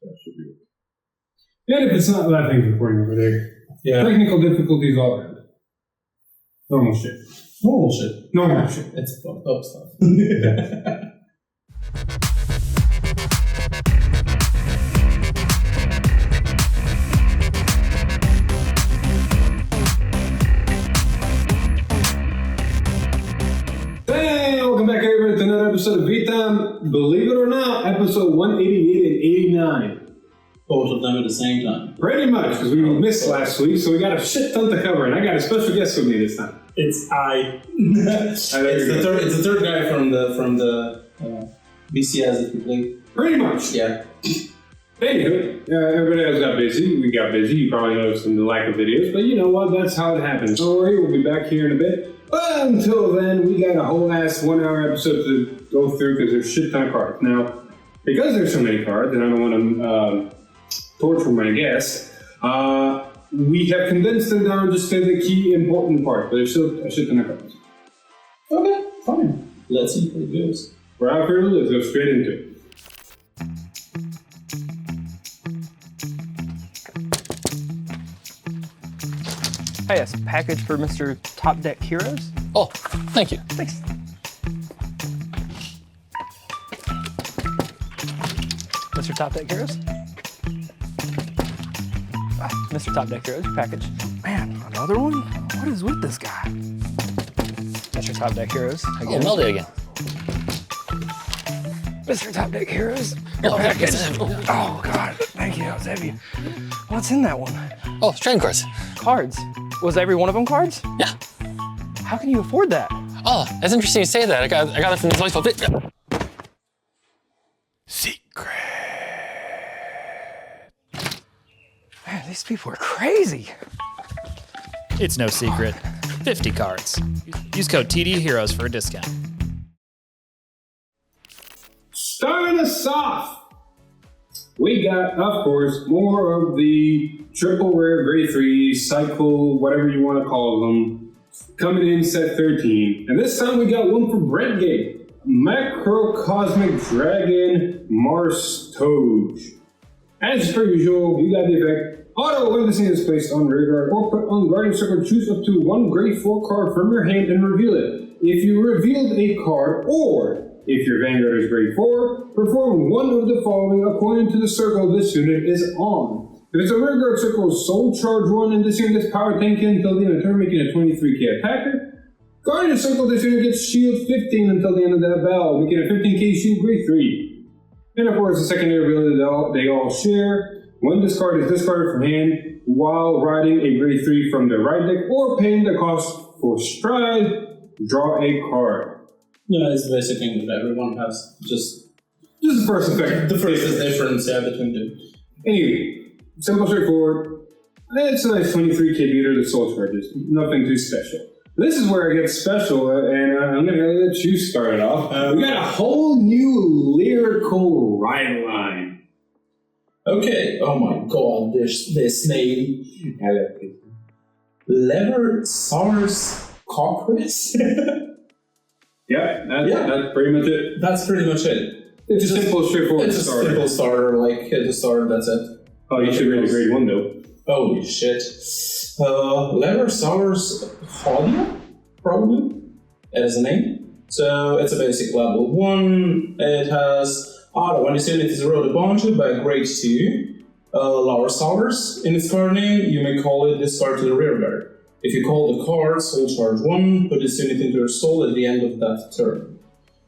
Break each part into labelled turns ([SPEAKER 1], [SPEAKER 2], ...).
[SPEAKER 1] That should be it. And if it's not, that thing's recording over there. Yeah. Technical difficulties all around. Normal shit.
[SPEAKER 2] Normal shit.
[SPEAKER 1] Normal shit.
[SPEAKER 2] It's fucked up stuff.
[SPEAKER 1] Episode of VTime, believe it or not, episode 188 and 89.
[SPEAKER 2] Both of them at the same time.
[SPEAKER 1] Pretty much, because we missed last week, so we got a shit ton to cover, and I got a special guest with me this time.
[SPEAKER 2] It's it's the third guy from the BCS that we played.
[SPEAKER 1] Pretty much.
[SPEAKER 2] Yeah.
[SPEAKER 1] Anywho, everybody else got busy. We got busy. You probably noticed from the lack of videos, but you know what? That's how it happens. Don't worry, we'll be back here in a bit. But until then, we got a whole ass 1 hour episode to go through because there's shit ton of cards. Now, because there's so many cards, and I don't want to torture my guests, we have condensed them down just to the key important parts, but there's still a shit ton of cards.
[SPEAKER 2] Okay, fine. Let's see how it goes.
[SPEAKER 1] Without further ado, let's go straight into it.
[SPEAKER 3] Hey, yes, package for Mr. Top Deck Heroes.
[SPEAKER 4] Oh, thank you.
[SPEAKER 3] Thanks. Mr. Top Deck Heroes? Mr. Top Deck Heroes, your package. Man, another one? What is with this guy? Mr. Top Deck Heroes.
[SPEAKER 4] Again. Oh, Melody again.
[SPEAKER 3] Mr. Top Deck Heroes, your package. Oh, God, thank you, that was heavy. What's in that one?
[SPEAKER 4] Oh, trading cards.
[SPEAKER 3] Cards? Was every one of them cards?
[SPEAKER 4] Yeah.
[SPEAKER 3] How can you afford that?
[SPEAKER 4] Oh, that's interesting you say that. I got it from this place called
[SPEAKER 3] Secret. Man, these people are crazy.
[SPEAKER 5] It's no secret. 50 cards. Use code TDHeroes for a discount.
[SPEAKER 1] Starting us off, we got, of course, more of the triple rare grade 3 cycle, whatever you want to call them, coming in set 13. And this time we got one for Brent Game. Macrocosmic Dragon Mars Toge. As per usual, we got the effect. Auto, when this thing is placed on rear guard or put on guardian circle, choose up to one grade 4 card from your hand and reveal it. If you revealed a card, or if your Vanguard is grade 4, perform one of the following according to the circle this unit is on. If it's a rear guard circle, soul charge 1, and this unit gets power 10k until the end of the turn, making a 23k attacker. Guardian circle, this unit gets shield 15 until the end of that battle, making a 15k shield grade 3. And of course, the secondary ability they all share. When this card is discarded from hand while riding a grade 3 from the right deck or paying the cost for stride, draw a card.
[SPEAKER 2] Yeah, it's the basic thing that everyone has. Just
[SPEAKER 1] the first effect.
[SPEAKER 2] The first is difference between them.
[SPEAKER 1] Anyway, simple, straightforward. It's a nice 23k beater, the soul charges. Nothing too special. This is where it gets special, and I'm going to let you start it off. We got a whole new lyrical rhyme line.
[SPEAKER 2] Okay, oh my god, this name.
[SPEAKER 1] I like it.
[SPEAKER 2] Lever Source Cockress?
[SPEAKER 1] Yeah, that's pretty much it.
[SPEAKER 2] That's pretty much it.
[SPEAKER 1] It's a simple, straightforward
[SPEAKER 2] starter. It's a simple starter, like hit the starter, that's it.
[SPEAKER 1] Oh, you should read the grade 1 though.
[SPEAKER 2] Holy shit. Lever Source Hodia, probably, as a name. So it's a basic level 1. It has auto. When this unit is rolled upon you by grade 2, Lower Sours in its card name, you may call it discard to the rear guard. If you call the card Soul Charge 1, put this unit into your soul at the end of that turn.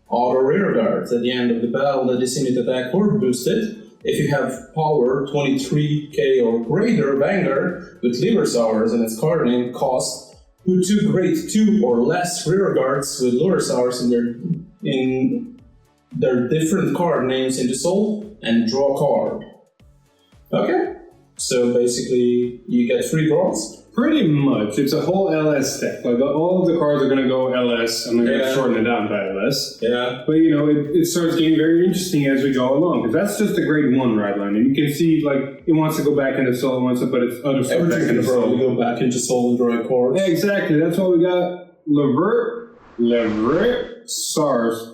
[SPEAKER 2] Auto rear guard. At the end of the battle, let this unit attack or boost it. If you have power 23k or greater Vanguard with Lever Sours in its card name cost, put 2 grade 2 or less rear guards with Lower Sours in their different card names into soul and draw a card. Okay, so basically you get 3 draws.
[SPEAKER 1] Pretty much. It's a whole LS deck. Like all of the cards are going to go LS. I'm going to shorten it down by LS.
[SPEAKER 2] Yeah.
[SPEAKER 1] But you know, it starts getting very interesting as we go along because that's just a grade 1 ride line, and you can see like it wants to go back into soul, it wants to put its other stuff back into soul.
[SPEAKER 2] Go back into soul and draw a card.
[SPEAKER 1] Yeah, exactly. That's why we got Levert, SARS,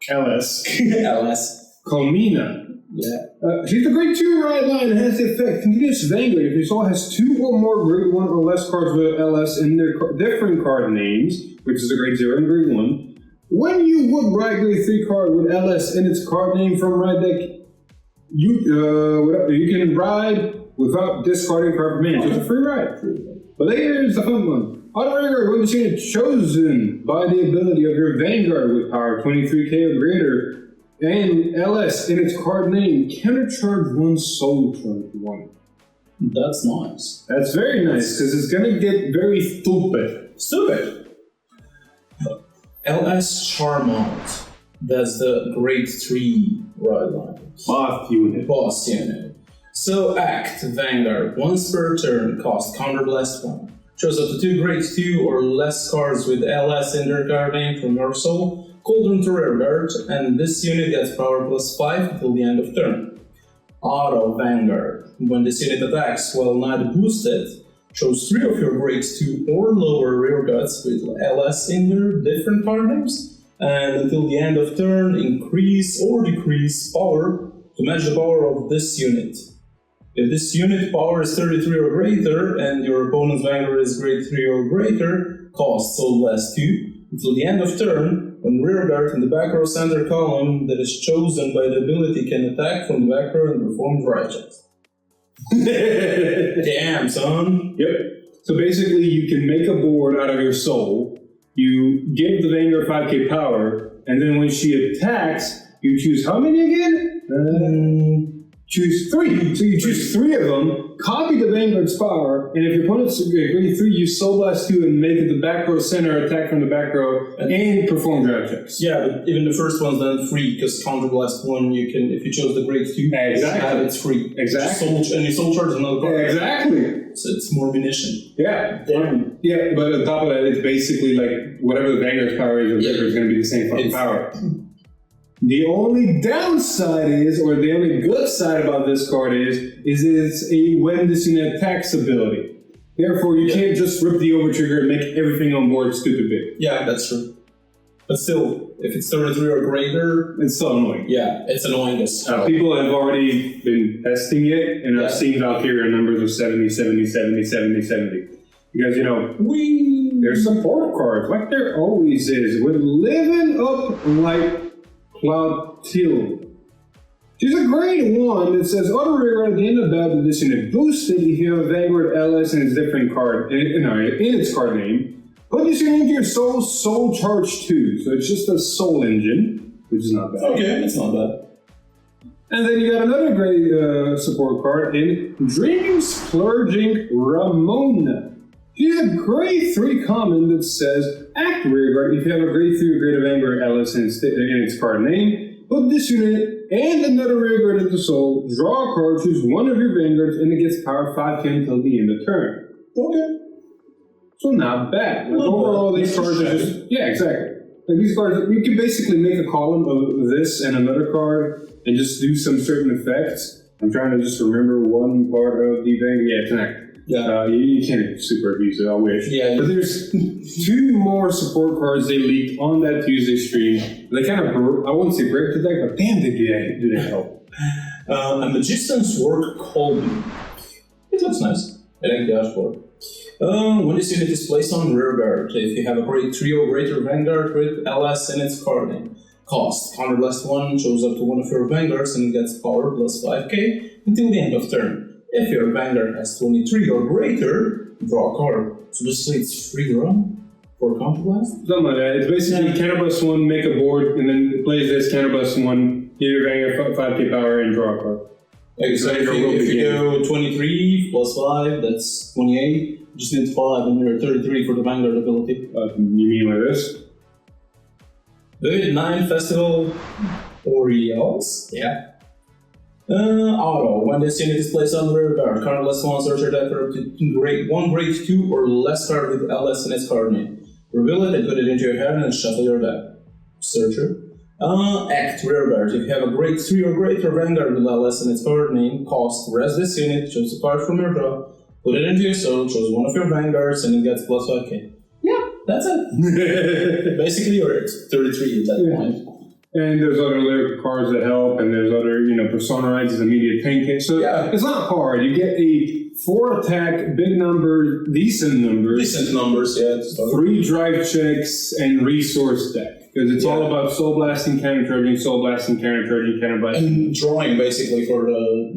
[SPEAKER 1] LS,
[SPEAKER 2] LS,
[SPEAKER 1] Comina,
[SPEAKER 2] Yeah.
[SPEAKER 1] She's a grade 2 ride line and has the effect continuous Vanguard. If your soul has 2 or more grade 1 or less cards with LS in their different card names, which is a grade 0 and grade 1, when you would ride grade 3 card with LS in its card name from ride deck, you can ride without discarding card from hand. So it's a free ride. But here's the fun one. Auto Vanguard, when the unit chosen by the ability of your Vanguard with power 23k or greater, and LS in its card name, countercharge 1 soul charge 1.
[SPEAKER 2] That's nice.
[SPEAKER 1] That's very nice, because it's going to get very stupid.
[SPEAKER 2] Stupid. LS Charmant. That's the grade 3 ride line. Boss unit. So act, Vanguard. Once per turn, cost counterblast 1. Shows up to 2 grade 2 or less cards with LS in their card name from your soul. Cauldron to Rearguard, and this unit gets power plus 5 until the end of turn. Auto Vanguard. When this unit attacks while not boosted, choose 3 of your grade 2 or lower rearguards with LS in their different card names, and until the end of turn, increase or decrease power to match the power of this unit. If this unit power is 33 or greater, and your opponent's Vanguard is grade 3 or greater, cost soul blast 2 until the end of turn. When rearguard in the back row center column that is chosen by the ability can attack from the back row and perform drive checks. Damn, son.
[SPEAKER 1] Yep. So basically, you can make a board out of your soul, you give the Vanguard 5k power, and then when she attacks, you choose how many again? Choose 3. So you choose 3 of them, copy the Vanguard's power, and if your opponent's grade 3, you soul blast 2 and make it the back row center, attack from the back row, and perform drive checks.
[SPEAKER 2] Yeah, but even the first one's then free, because counterblast 1, you can, if you chose the grade 2, it's free.
[SPEAKER 1] Exactly.
[SPEAKER 2] And you soul charge another card.
[SPEAKER 1] Exactly.
[SPEAKER 2] So it's more munition.
[SPEAKER 1] Yeah. Yeah, but on top of that, it's basically like whatever the Vanguard's power is, is going to be the same fucking power. The only downside is, or the only good side about this card is it's a when this unit attacks ability. Therefore, you can't just rip the over trigger and make everything on board stupid big.
[SPEAKER 2] Yeah, that's true. But still, if it's 33 or greater,
[SPEAKER 1] it's so annoying.
[SPEAKER 2] Yeah, it's annoying as hell.
[SPEAKER 1] People have already been testing it, and I've seen Valkyria numbers of 70, 70, 70, 70, 70. Because, you know, there's support cards, like there always is. We're living up like Cloudtil. She's a grade 1 that says auto rearguard at the end of battle with this unit boosted if you have a Vanguard LS in its different card in its card name. Put this unit into your soul charge 2. So it's just a soul engine, which is not bad.
[SPEAKER 2] Okay, it's not bad.
[SPEAKER 1] And then you got another great support card in Dreaming Splurging Ramona. She's a grade 3 common that says act rearguard if you have a grade 3 or greater Vanguard LS in its card name. Put this unit and another rearguard into soul, draw a card, choose one of your Vanguards, and it gets power 5k until the end of turn.
[SPEAKER 2] Okay.
[SPEAKER 1] So not bad. Like overall, these cards are just... Yeah, exactly. Like these cards, you can basically make a column of this and another card and just do some certain effects. I'm trying to just remember one part of the Vanguard. Yeah, Connect. Yeah. You can't super abuse it, I wish. Yeah. But there's 2 more support cards they leaked on that Tuesday stream. They kind of, I wouldn't say break the deck, but damn, did they help.
[SPEAKER 2] A Magician's Work Colby. It looks nice. I like the dashboard. When this unit is placed on rearguard, if you have a grade 3 or greater Vanguard with LS in its card name, cost counterblast 1 shows up to one of your Vanguards and it gets power plus 5k until the end of turn. If your Vanguard has 23 or greater, draw a card. So basically it's free run for counterblast?
[SPEAKER 1] Something like that. It's basically counterblast 1, make a board, and then it plays this counterblast 1, give your Vanguard 5k power, and draw a card.
[SPEAKER 2] Okay, so if you go 23 plus 5, that's 28. You just need 5 and you're 33 for the Vanguard ability.
[SPEAKER 1] You mean like this?
[SPEAKER 2] Vivid 9 Festival Orioles? Yeah. Auto. When this unit is placed on the rearguard, counterblast 1, search your deck for up to grade 2 or less card with LS in its card name. Reveal it and put it into your hand and shuffle your deck. Searcher. Act rearguard. If you have a grade 3 or greater Vanguard with LS in its card name, cost, rest this unit, choose a card from your draw, put it into your soul, choose one of your Vanguards, and it gets plus 5k. Yeah, that's it. Basically, you're at 33 at that point.
[SPEAKER 1] And there's other lyrical cards that help, and there's other, Persona Rides is immediate tank hit. So it's not hard. You get a 4 attack, big number, decent numbers.
[SPEAKER 2] Decent numbers, yeah.
[SPEAKER 1] 3 drive checks, and resource deck. Because it's all about soul blasting, counter charging, soul blasting, counter charging, counter blasting.
[SPEAKER 2] And drawing, basically, for the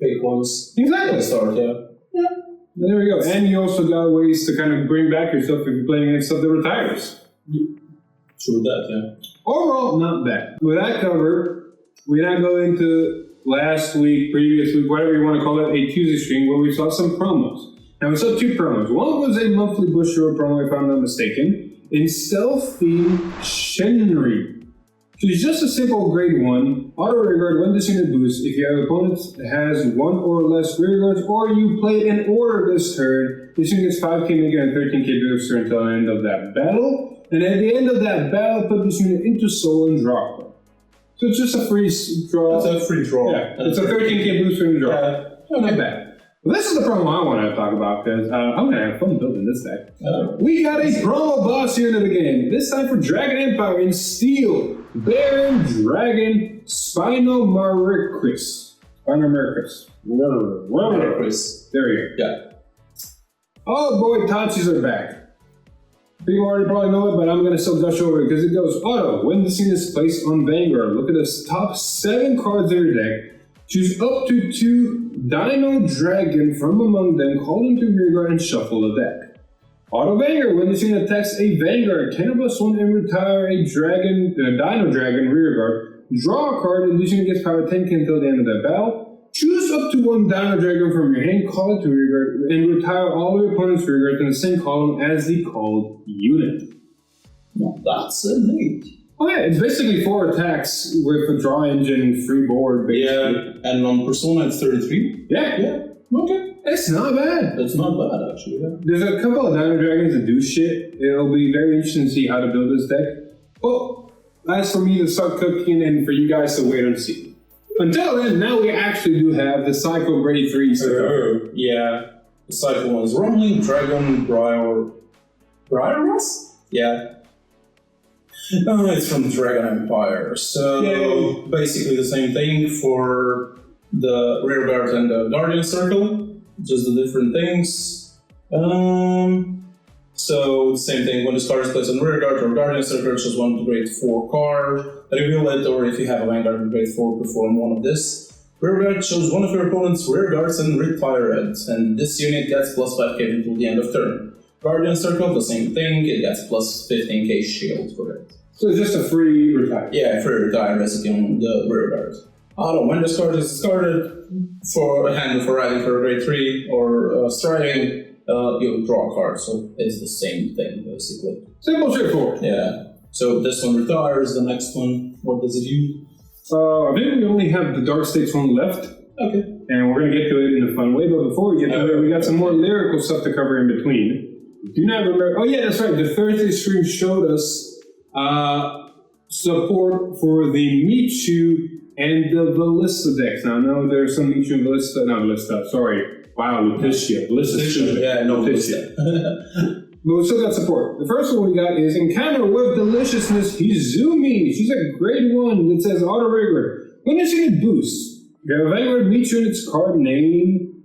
[SPEAKER 2] big ones.
[SPEAKER 1] Exactly.
[SPEAKER 2] Start, yeah.
[SPEAKER 1] There we go. And you also got ways to kind of bring back yourself if you're playing against stuff that retires.
[SPEAKER 2] True that, yeah.
[SPEAKER 1] Overall, not bad. With that covered, we now go into last week, previous week, whatever you want to call it, a Tuesday stream where we saw some promos. Now, we saw 2 promos. One was a monthly Bushiroad promo, if I'm not mistaken, in Stealth-themed Shenri. She's just a simple grade 1, auto rearguard when this unit boosts if your opponent has 1 or less rearguards, or you play an order this turn. This unit gets 5k mega and 13k booster until the end of that battle. And at the end of that battle, put this unit into soul and draw card. So it's just a free draw.
[SPEAKER 2] It's a free draw.
[SPEAKER 1] Yeah, it's a 13k booster and draw. Not bad. Well, this is the promo I want to talk about because I'm going to have fun building this deck. We got a promo boss unit again. This time for Dragon Empire in Steel. Baron Dragon Spinomaricus. Spinomaricus.
[SPEAKER 2] Maricus.
[SPEAKER 1] There you go.
[SPEAKER 2] Yeah.
[SPEAKER 1] Oh boy, Tatsus are back. People already probably know it, but I'm going to still gush over it because it goes auto. When the scene is placed on Vanguard, look at the top 7 cards of your deck. Choose up to 2 Dino Dragon from among them, call them to rearguard, and shuffle the deck. Auto Vanguard, when the scene attacks a Vanguard, +1 and retire a Dino Dragon rearguard. Draw a card, and this unit gets power 10k until the end of that battle. Choose up to 1 Dino Dragon from your hand, call it to rearguard, and retire all your opponent's rearguards in the same column as the called unit.
[SPEAKER 2] Well, that's neat.
[SPEAKER 1] Oh yeah, it's basically 4 attacks with a draw engine, free board, basically.
[SPEAKER 2] Yeah, and on Persona it's 33?
[SPEAKER 1] Yeah.
[SPEAKER 2] Okay.
[SPEAKER 1] It's not bad.
[SPEAKER 2] It's not bad, actually, yeah.
[SPEAKER 1] There's a couple of Dino Dragons that do shit. It'll be very interesting to see how to build this deck. Well, that's for me to start cooking and for you guys to wait and see. Until then, now we actually do have the Cycle Grade 3 stuff.
[SPEAKER 2] Yeah. The Cycle 1 is Rumbling, Dragon, Briarus? Yeah. It's from Dragon Empire. So, basically the same thing for the Rearguard and the Guardian Circle. Just the different things. So, same thing, when this card is placed on Rearguard or Guardian Circle, choose 1 grade 4 card, reveal it, or if you have a Vanguard in grade 4, perform one of this. Rearguard shows 1 of your opponent's rearguards and retire it, and this unit gets +5k until the end of turn. Guardian Circle, the same thing, it gets +15k shield for it.
[SPEAKER 1] So it's just a free retire.
[SPEAKER 2] Yeah, free retire basically on the rearguard. When this card is discarded for a hand for riding for a grade 3 or striding, you'll draw a card, so it's the same thing basically.
[SPEAKER 1] Simple, straightforward.
[SPEAKER 2] Yeah. So this one retires, the next one, what does it do?
[SPEAKER 1] I think we only have the Dark Stakes one left.
[SPEAKER 2] Okay.
[SPEAKER 1] And we're going to get to it in a fun way, but before we get to it, we got some more lyrical stuff to cover in between. Do not remember. Oh, yeah, that's right. The Thursday stream showed us support for the Michu and the Ballista decks. Now, I know there's some Michu and Ballista, sorry. Wow, Lletia. Ballista.
[SPEAKER 2] Yeah, no,
[SPEAKER 1] Lletia. But we still got support. The first one we got is Encounter with Deliciousness Hizumi. She's a grade 1 that says Auto Rigor. When this unit boosts, you have a Vanguard Michu and its card name.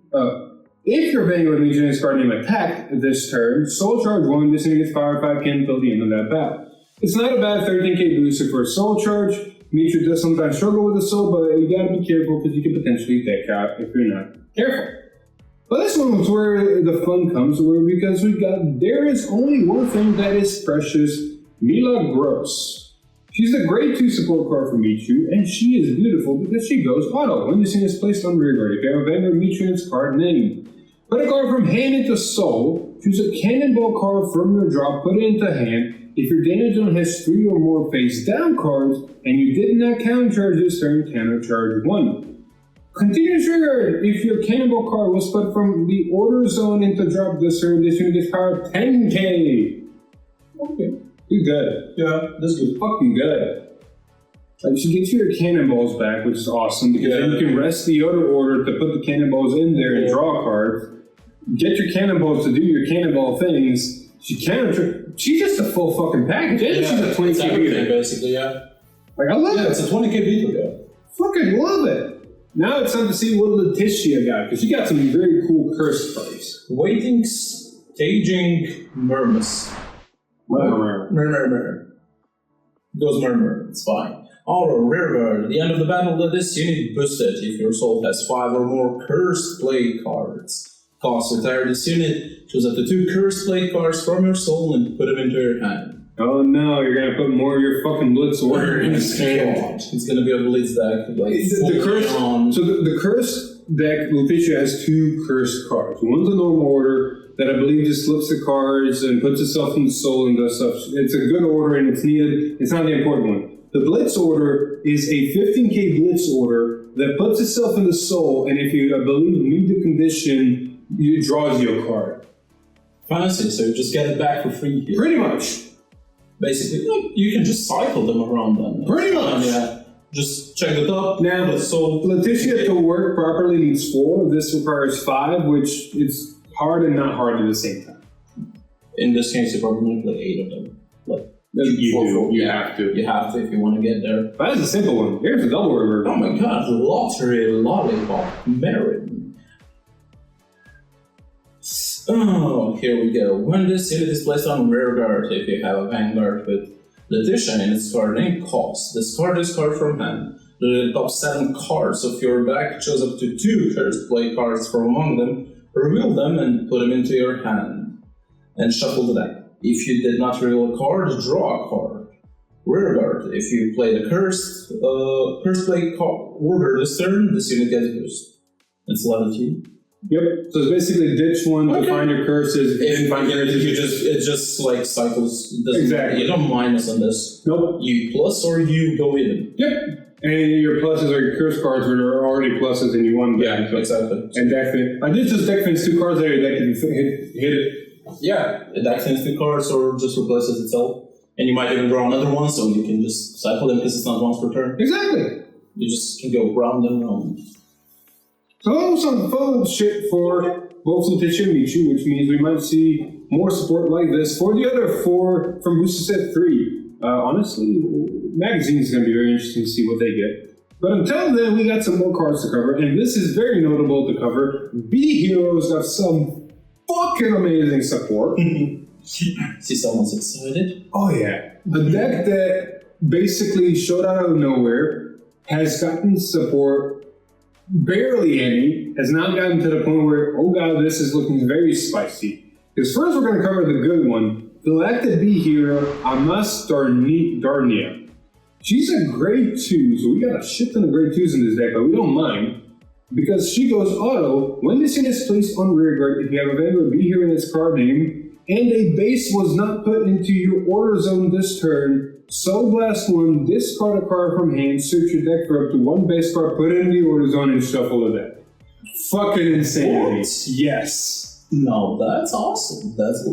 [SPEAKER 1] If your Vanguard Michu and its card name attacked this turn, Soul Charge 1, this unit gets power 5k until the end of that battle. It's not a bad 13k booster for a Soul Charge. Michu does sometimes struggle with the soul, but you gotta be careful because you can potentially deck out if you're not careful. But this one was where the fun comes, because there is only one thing that is precious, Milagros. She's a grade 2 support card for Michu, and she is beautiful because she goes auto. When this thing is placed on rearguard, if you have a Vanguard Michu in its card name, put a card from hand into soul, choose a cannonball card from your drop, put it into hand. If your damage zone has 3 or more face down cards, and you did not counter charge this turn, counter charge 1. Continue trigger if your cannonball card was put from the order zone into drop this turn, this unit gets power 10k. Okay. You're good.
[SPEAKER 2] Yeah, that's good.
[SPEAKER 1] Fucking good. Like, she gets you your cannonballs back, which is awesome, because then you can rest the other order to put the cannonballs in there and draw cards. Get your cannonballs to do your cannonball things. She's just a full fucking package. And she's a 20k
[SPEAKER 2] everything,
[SPEAKER 1] beater.
[SPEAKER 2] basically, yeah.
[SPEAKER 1] Like, I love
[SPEAKER 2] Yeah,
[SPEAKER 1] it.
[SPEAKER 2] it's a 20k beetle, yeah.
[SPEAKER 1] Fucking love it. Now it's time to see what Lletia got, because she got some very cool curse cards.
[SPEAKER 2] Waiting, staging, murmurs. Murmur. Goes murmur, it's fine. Auto, rearguard. At the end of the battle, let this unit boosted if your soul has 5 or more cursed play cards. Cost, retire this unit, choose up to 2 cursed play cards from your soul and put them into your hand.
[SPEAKER 1] Oh no, you're gonna put more of your fucking Blitz order in his hand.
[SPEAKER 2] It's gonna be a Blitz deck. Like,
[SPEAKER 1] The curse. So the curse deck, Lletia has 2 cursed cards. One's a normal order that I believe just flips the cards and puts itself in the soul and does stuff. It's a good order and it's needed. It's not the important one. The Blitz order is a 15k Blitz order that puts itself in the soul, and if you, I believe, meet the condition, it draws you a card.
[SPEAKER 2] Fancy, so you just get it back for free here.
[SPEAKER 1] Pretty much.
[SPEAKER 2] Basically, like, you can just cycle them around then.
[SPEAKER 1] Pretty much.
[SPEAKER 2] Yeah. Just check the top.
[SPEAKER 1] Now,
[SPEAKER 2] the soul.
[SPEAKER 1] Lletia to work properly needs 4. This requires 5, which is hard and not hard at the same time.
[SPEAKER 2] In this case, you probably play 8 of them. Like,
[SPEAKER 1] You have to.
[SPEAKER 2] You have to if you want to get there.
[SPEAKER 1] But that's a simple one. Here's a double river.
[SPEAKER 2] Oh my god, the lottery lollipop merit. Oh, here we go. When this unit is placed on rearguard, if you have a Vanguard with Lletia in its card name, cost. Discard this card from hand. The top 7 cards of your deck, choose up to 2 cursed play cards from among them, reveal them and put them into your hand. And shuffle the deck. If you did not reveal a card, draw a card. Rearguard. If you play the cursed play order this turn, this unit gets boost. It's level 2.
[SPEAKER 1] Yep. So it's basically ditch one to find your curses. If you didn't find curses,
[SPEAKER 2] it just like cycles.
[SPEAKER 1] Exactly.
[SPEAKER 2] You don't minus on this.
[SPEAKER 1] Nope.
[SPEAKER 2] You plus or you go in.
[SPEAKER 1] Yep. And your pluses are your curse cards, which are already pluses, and you won.
[SPEAKER 2] Yeah, exactly.
[SPEAKER 1] And deck fin. I did just deck fins 2 cards there that can hit it.
[SPEAKER 2] Yeah, it actions 2 cards or just replaces itself. And you might even draw another one, so you can just cycle them because it's not once per turn.
[SPEAKER 1] Exactly.
[SPEAKER 2] You just can go round and round.
[SPEAKER 1] So some fun shit for both Lletia and Michu, which means we might see more support like this for the other 4 from Booster Set 3. Honestly, magazine is going to be very interesting to see what they get. But until then, we got some more cards to cover, and this is very notable to cover. B Heroes got some fucking amazing support.
[SPEAKER 2] See someone's excited?
[SPEAKER 1] Oh yeah. A deck that basically showed out of nowhere, has gotten support, barely any, has not gotten to the point where, oh god, this is looking very spicy. Because first we're going to cover the good one, the Galactic B Hero, Amas Darnia. She's a grade 2, so we got a shit ton of grade 2s in this deck, but we don't mind. Because she goes auto, when this unit is placed on rearguard, if you have a Vanguard B Hero in its card name, and a base was not put into your order zone this turn, so blast 1, discard a card from hand, search your deck for up to 1 base card, put it in the order zone, and shuffle the deck. Fucking insanity.
[SPEAKER 2] What?
[SPEAKER 1] Yes.
[SPEAKER 2] No, that's awesome. That's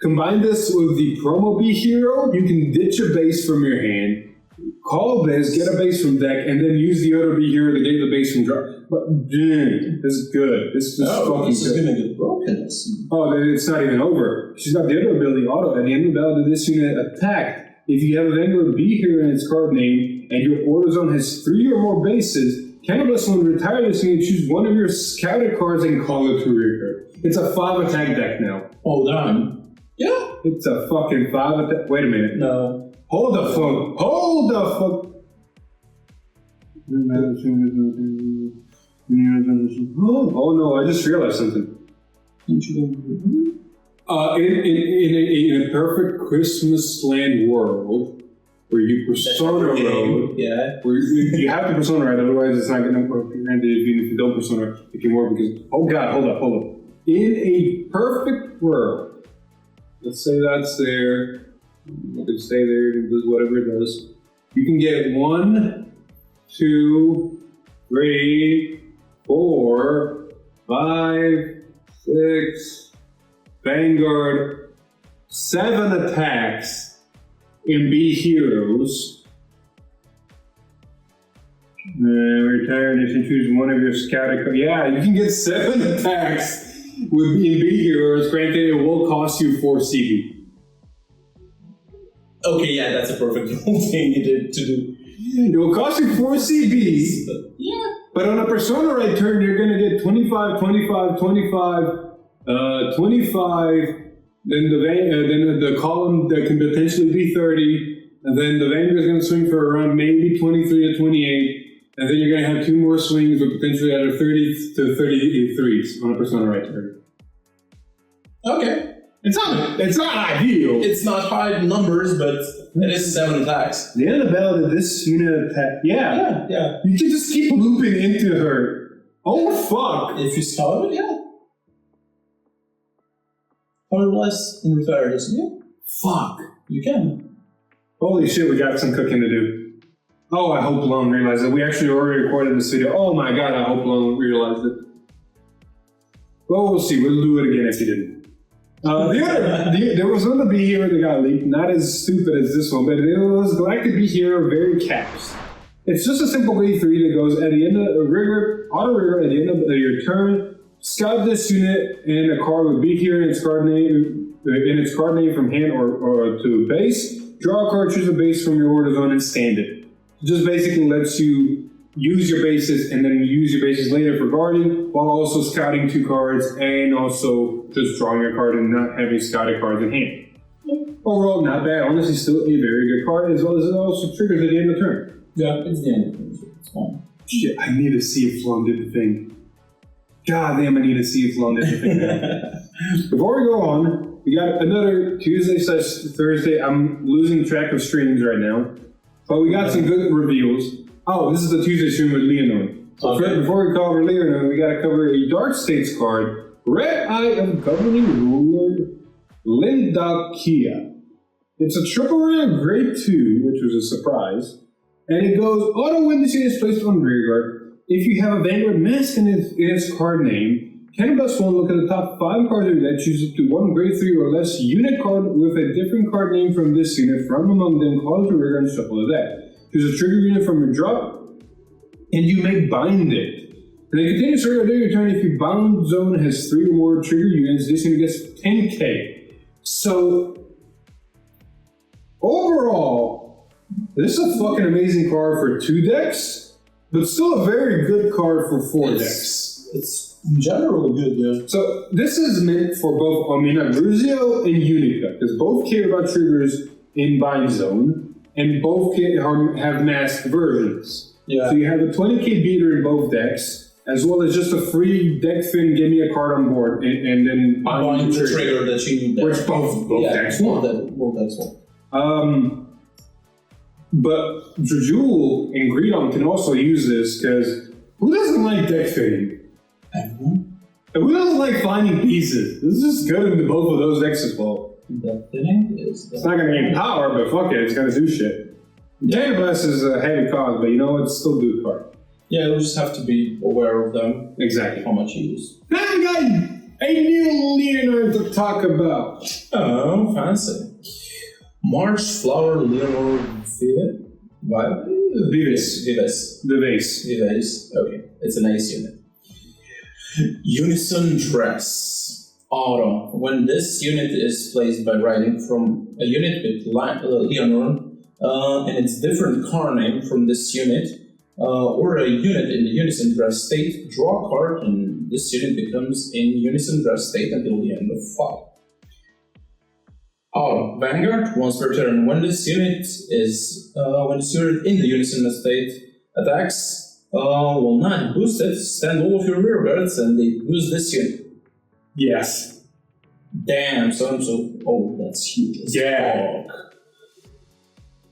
[SPEAKER 1] Combine this with the promo B Hero, you can ditch a base from your hand, call this, get a base from deck, and then use the other B Hero to get the base from draw. But dude, this is good. This is fucking
[SPEAKER 2] this
[SPEAKER 1] good.
[SPEAKER 2] is gonna get broken.
[SPEAKER 1] Oh, it's not even over. She's got the other ability, auto. At the end of the battle, this unit attacked. If you have a Vanguard B Hero in its card name, and your order zone has 3 or more bases, Cannabis will retire this unit, choose one of your scouted cards and call it to rearguard. It's a 5 attack deck now.
[SPEAKER 2] Oh, damn. Yeah.
[SPEAKER 1] It's a fucking 5 attack. Wait a minute.
[SPEAKER 2] No.
[SPEAKER 1] Hold the fuck. Hold the fuck. Oh no, I just realized something. In a perfect Christmas land world where you persona road,
[SPEAKER 2] yeah,
[SPEAKER 1] where you have to persona right, otherwise it's not going to work. Granted, even if you don't persona, it can work because oh god, hold up. In a perfect world, let's say that's there. You can stay there, it does whatever it does. You can get 1, 2, 3, 4, 5, 6, Vanguard, 7 attacks in B Heroes. Retire and you can choose one of your scouted cards. Yeah, you can get 7 attacks with B Heroes. Granted, it will cost you 4 CB.
[SPEAKER 2] Okay, yeah, that's a perfect thing you did to do.
[SPEAKER 1] It will cost you 4 CB.
[SPEAKER 2] Yeah.
[SPEAKER 1] But on a persona right turn, you're going to get 25, 25, 25, 25. Then the column that can potentially be 30. And then the Vanguard is going to swing for around maybe 23 to 28. And then you're going to have 2 more swings with potentially either 30 to 33s on a persona right turn.
[SPEAKER 2] Okay.
[SPEAKER 1] It's not ideal.
[SPEAKER 2] It's not high numbers, but it is 7 attacks.
[SPEAKER 1] The Annabelle did this unit attack. Yeah.
[SPEAKER 2] Yeah.
[SPEAKER 1] You can just keep looping into her. Oh, fuck.
[SPEAKER 2] If you start it, yeah. 100 less in repair, isn't it?
[SPEAKER 1] Fuck.
[SPEAKER 2] You can.
[SPEAKER 1] Holy shit, we got some cooking to do. Oh, I hope Lone realized it. We actually already recorded this video. Oh my god, I hope Lone realized it. Well, we'll see. We'll do it again if he didn't. There was one to be here that got leaked. Not as stupid as this one, but it was Galactic Be Hero very caps. It's just a simple grade 3 that goes at the end of rigor, auto rigor at the end of your turn. Scout this unit and a card with Be Hero in its card name from hand or to base. Draw a card, choose a base from your order zone, and stand it. It just basically lets you use your bases and then use your bases later for guarding, while also scouting 2 cards and also just drawing a card and not having scouted cards in hand. Overall, not bad. Honestly, still a very good card, as well as it also triggers at the end of the turn.
[SPEAKER 2] Yeah, it's the end of the turn. It's fine.
[SPEAKER 1] Shit, I need to see if Lone did the thing. God damn, I need to see if Lone did the thing. Before we go on, we got another Tuesday/Thursday. I'm losing track of streams right now. But we got some good reveals. Oh, this is the Tuesday stream with Leonor. So before we cover Leonor, we gotta cover a Dark States card. Red Eye of Governing Ruler Lindakia. It's a triple rare grade 2, which was a surprise. And it goes, auto when this unit is placed on rear guard. If you have a Vanguard mask in its card name, can +1 look at the top 5 cards of your deck, choose up to 1 grade 3 or less unit card with a different card name from this unit from among them, call it to rear guard and shuffle the deck. Choose a trigger unit from your drop, and you may bind it. And it continues to during your turn. If your bound zone has 3 or more trigger units, this unit gets 10k. So, overall, this is a fucking amazing card for 2 decks, but still a very good card for 4 decks.
[SPEAKER 2] It's generally good, yeah.
[SPEAKER 1] So this is meant for both Abruzio and Unica, because both care about triggers in bind zone, and both have masked versions.
[SPEAKER 2] Yeah.
[SPEAKER 1] So you have a 20k beater in both decks, as well as just a free deck fin, give me a card on board, and then
[SPEAKER 2] bind the trigger that you need.
[SPEAKER 1] Which both decks want.
[SPEAKER 2] Both decks want.
[SPEAKER 1] But Drajul and Greedon can also use this, because who doesn't like deck fitting?
[SPEAKER 2] Everyone.
[SPEAKER 1] And who doesn't like finding pieces? This is good in both of those decks as well.
[SPEAKER 2] Deck fitting is...
[SPEAKER 1] It's not going to gain power, but fuck it, it's going to do shit. Dagger Blast is a heavy cost, but you know what? It's still a good card.
[SPEAKER 2] Yeah, you just have to be aware of them.
[SPEAKER 1] Exactly.
[SPEAKER 2] How much you use.
[SPEAKER 1] Now we got a new Leonor to talk about.
[SPEAKER 2] Oh, fancy. March Flower Leonor Vives. Okay, it's an ace unit. Unison Dress. Auto. When this unit is placed by writing from a unit with Leonor and its different card name from this unit, or a unit in the Unison Dress state, draw a card and this unit becomes in Unison Dress state until the end of fight. Auto. Vanguard, once per turn. When this unit in the Unison state attacks, will not boost it, stand all of your rear guards and they boost this unit.
[SPEAKER 1] Yes.
[SPEAKER 2] Damn, so that's huge.
[SPEAKER 1] Yeah.
[SPEAKER 2] Fuck.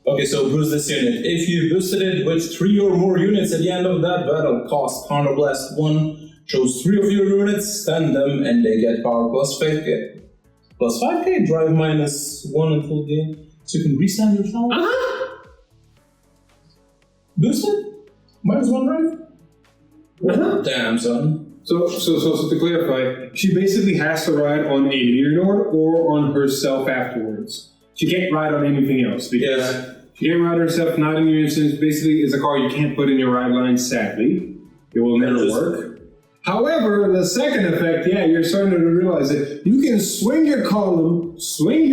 [SPEAKER 2] Okay, so boost this unit. If you boosted it with 3 or more units at the end of that battle, cost Counter Blast 1, choose 3 of your units, stand them, and they get power plus 5k. Plus 5k, drive -1 until game, so you can restand yourself. Boost it? -1 drive? Damn, son.
[SPEAKER 1] So to clarify, she basically has to ride on a Leonor or on herself afterwards. She can't ride on anything else because she can't ride herself, not in unison. Basically, it's a card you can't put in your ride line, sadly. It will never work. However, for the second effect, yeah, you're starting to realize that you can swing your column, swing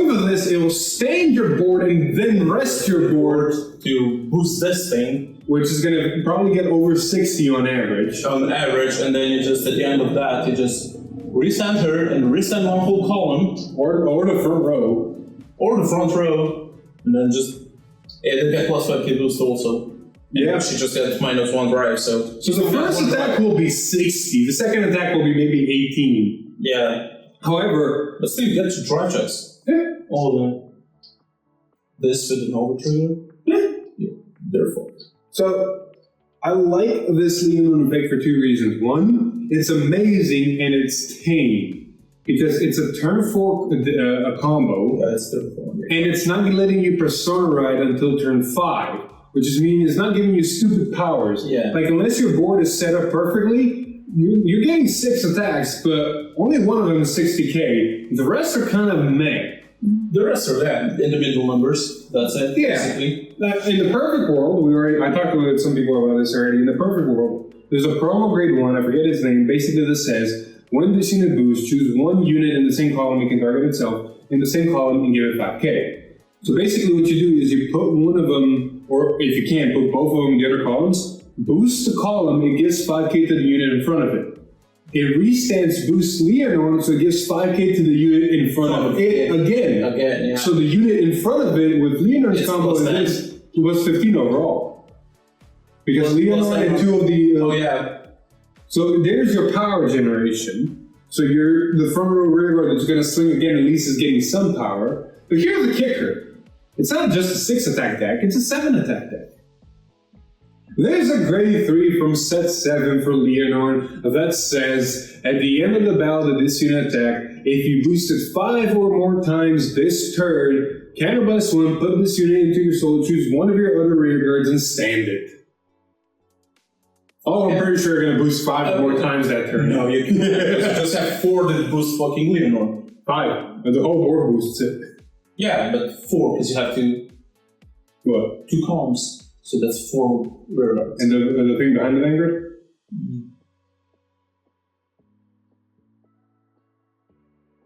[SPEAKER 1] with this, it will stand your board and then rest your board
[SPEAKER 2] to boost this thing.
[SPEAKER 1] Which is going to probably get over 60 on average.
[SPEAKER 2] On average, and then you just, at the end of that, you just recenter and resend one whole column.
[SPEAKER 1] Or the front row.
[SPEAKER 2] Or the front row, and then just, they get plus 5k boost also.
[SPEAKER 1] Yeah.
[SPEAKER 2] She just gets -1 drive, so
[SPEAKER 1] the first attack will be 60, the second attack will be maybe 18.
[SPEAKER 2] Yeah.
[SPEAKER 1] However,
[SPEAKER 2] but still, you get to drive checks.
[SPEAKER 1] Yeah.
[SPEAKER 2] All of them. This with an overtrigger. Yeah. Therefore.
[SPEAKER 1] So, I like this Leonor effect for two reasons. One, it's amazing and it's tame. Because it's a turn 4 a combo.
[SPEAKER 2] Yeah, it's turn 4.
[SPEAKER 1] And it's not letting you persona ride until turn 5. Which is meaning it's not giving you stupid powers.
[SPEAKER 2] Yeah.
[SPEAKER 1] Like, unless your board is set up perfectly, you're getting 6 attacks, but only one of them is 60k. The rest are kind of meh.
[SPEAKER 2] The rest are that, individual numbers. That's it, basically.
[SPEAKER 1] In the perfect world, I talked with some people about this already. In the perfect world, there's a promo grade 1, I forget his name, basically this says, when this unit boosts, choose one unit in the same column it can target itself, in the same column and give it 5k. So basically what you do is you put one of them, or if you can't, put both of them in the other columns, boost the column, it gives 5k to the unit in front of it. It restands boosts Leonor, so it gives 5k to the unit in front of it again.
[SPEAKER 2] Again, yeah.
[SPEAKER 1] So the unit in front of it with Leonor's combo and this was 15 overall. Because Leonor and 2 of the...
[SPEAKER 2] oh yeah.
[SPEAKER 1] So there's your power generation. So the front row rear guard that's going to swing again, at least is getting some power. But here's the kicker. It's not just a 6 attack deck, it's a 7 attack deck. There's a grade 3 from set 7 for Leonor that says, at the end of the battle of this unit attack, if you boost it 5 or more times this turn, counter +1, put this unit into your soul, choose one of your other rear guards and stand it. Oh, I'm pretty sure you're going to boost 5 more times that turn.
[SPEAKER 2] No, you can just have 4 that boost fucking Leonor.
[SPEAKER 1] 5. And the whole board boosts it.
[SPEAKER 2] Yeah, but 4, because you have to...
[SPEAKER 1] What?
[SPEAKER 2] 2 columns. So that's 4 rear guards.
[SPEAKER 1] And the thing behind the Vanguard?